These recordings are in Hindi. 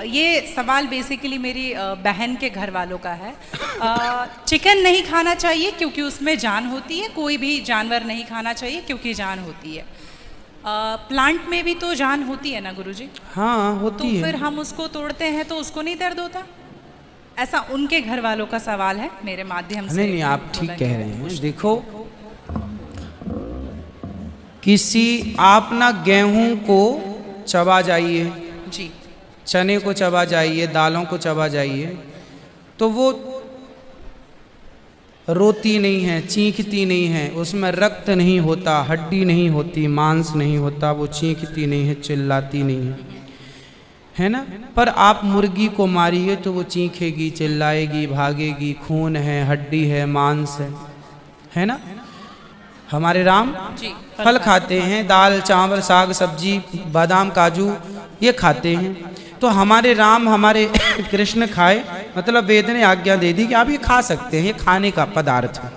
ये सवाल बेसिकली मेरी बहन के घर वालों का है। चिकन नहीं खाना चाहिए क्योंकि उसमें जान होती है, कोई भी जानवर नहीं खाना चाहिए क्योंकि जान होती है। प्लांट में भी तो जान होती है ना गुरुजी? हाँ होती है। तो फिर हम उसको तोड़ते हैं तो उसको नहीं दर्द होता? ऐसा उनके घर वालों का सवाल है, मेरे माध्यम से। नहीं, आप ठीक कह रहे हैं। देखो, किसी आप ना गेहूं को चबा जाइए जी, चने को चबा जाइए, दालों को चबा जाइए, तो वो रोती नहीं है, चीखती नहीं है, उसमें रक्त नहीं होता, हड्डी नहीं होती, मांस नहीं होता, वो चीखती नहीं है, चिल्लाती नहीं है ना। पर आप मुर्गी को मारिए तो वो चीखेगी, चिल्लाएगी, भागेगी, खून है, हड्डी है, मांस है ना। हमारे राम जी फल खाते हैं, दाल चावल साग सब्जी बादाम काजू ये खाते हैं। तो हमारे राम हमारे कृष्ण खाए, मतलब वेद ने आज्ञा दे दी कि आप ये खा सकते हैं, ये खाने का पदार्थ है।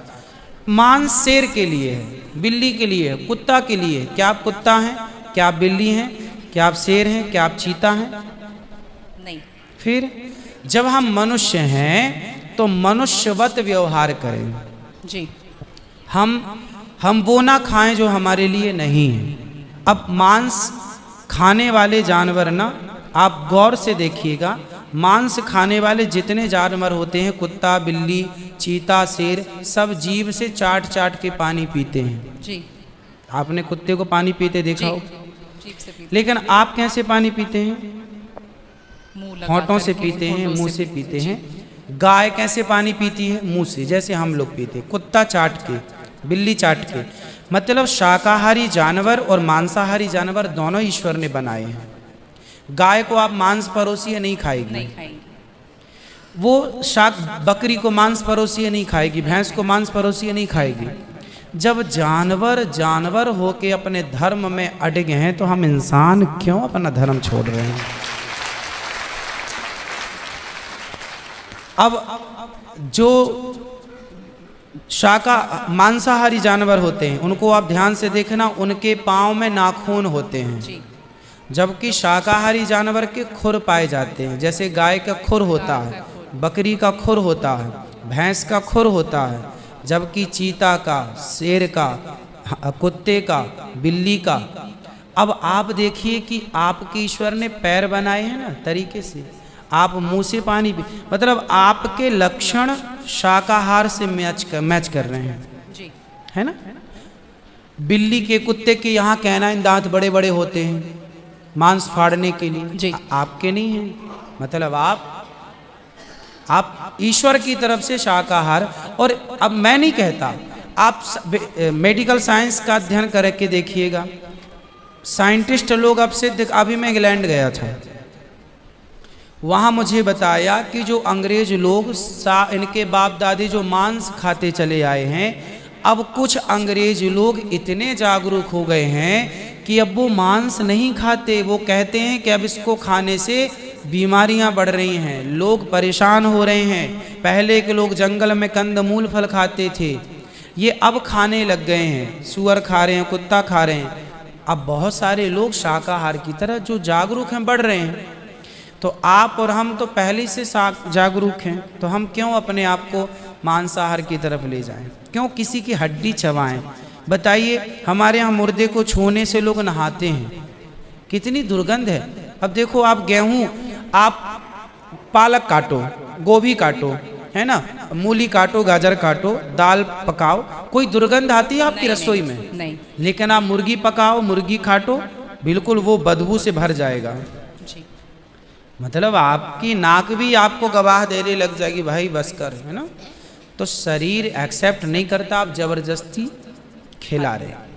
मांस शेर के लिए है, बिल्ली के लिए है, कुत्ता के लिए है। क्या आप कुत्ता हैं? क्या आप बिल्ली हैं? क्या आप शेर हैं? क्या आप चीता हैं? नहीं। फिर जब हम मनुष्य हैं तो मनुष्यवत व्यवहार करें जी। हम वो ना खाएं जो हमारे लिए नहीं है। अब मांस खाने वाले जानवर ना, आप गौर से देखिएगा, मांस खाने वाले जितने जानवर होते हैं, कुत्ता बिल्ली चीता शेर, सब जीभ से चाट चाट के पानी पीते हैं। जी। आपने कुत्ते को पानी पीते देखा हो? जीभ से पीते। लेकिन आप कैसे पानी पीते हैं? मुंह लगा होंठों से करके, पीते हैं, होंठों मुंह से पीते हैं। गाय कैसे पानी पीती है? मुंह से, जैसे हम लोग पीते हैं। कुत्ता चाट के, बिल्ली चाट के। मतलब शाकाहारी जानवर और मांसाहारी जानवर दोनों ईश्वर ने बनाए हैं। गाय को आप मांस परोसिए नहीं खाएगी, नहीं खाएंगे। वो बकरी को मांस परोसिए नहीं खाएगी, भैंस को मांस परोसिए नहीं खाएगी। जब जानवर जानवर होके अपने धर्म में अड़े हैं, तो हम इंसान क्यों अपना धर्म छोड़ रहे हैं? अब जो मांसाहारी जानवर होते हैं, उनको आप ध्यान से देखना, उनके पाँव में नाखून होते हैं, जबकि शाकाहारी जानवर के खुर पाए जाते हैं। जैसे गाय का खुर होता है, बकरी का खुर होता है, भैंस का खुर होता है, जबकि चीता का, शेर का, कुत्ते का, बिल्ली का। अब आप देखिए कि आपके ईश्वर ने पैर बनाए हैं ना तरीके से, आप मुंह से पानी पी, मतलब आपके लक्षण शाकाहार से मैच कर रहे हैं जी। है ना। बिल्ली के कुत्ते के यहाँ कैनाइन दांत बड़े बड़े होते हैं मांस फाड़ने के लिए जी। आपके नहीं है। मतलब आप ईश्वर की तरफ से शाकाहार। और अब मैं नहीं कहता, आप मेडिकल साइंस का अध्ययन करके देखिएगा, साइंटिस्ट लोग अब सिद्ध, अभी मैं इंग्लैंड गया था, वहाँ मुझे बताया कि जो अंग्रेज लोग इनके बाप दादी जो मांस खाते चले आए हैं, अब कुछ अंग्रेज लोग इतने जागरूक हो गए हैं कि अब वो मांस नहीं खाते। वो कहते हैं कि अब इसको खाने से बीमारियां बढ़ रही हैं, लोग परेशान हो रहे हैं। पहले के लोग जंगल में कंदमूल फल खाते थे, ये अब खाने लग गए हैं, सुअर खा रहे हैं, कुत्ता खा रहे हैं। अब बहुत सारे लोग शाकाहार की तरह जो जागरूक हैं बढ़ रहे हैं। तो आप और हम तो पहले से जागरूक हैं, तो हम क्यों अपने आप को मांसाहार की तरफ ले जाएं? क्यों किसी की हड्डी चबाएं? बताइए, हमारे यहाँ मुर्दे को छूने से लोग नहाते हैं, कितनी दुर्गंध है। अब देखो, आप गेहूँ, आप पालक काटो, गोभी काटो, है ना, मूली काटो, गाजर काटो, दाल पकाओ, कोई दुर्गंध आती है आपकी रसोई में? नहीं। लेकिन आप मुर्गी पकाओ, मुर्गी काटो, बिल्कुल वो बदबू से भर जाएगा। जी। मतलब आपकी नाक भी आपको गवाह देने लग जाएगी, भाई बस कर, है ना। तो शरीर एक्सेप्ट नहीं करता, आप जबरदस्ती खिला रहे।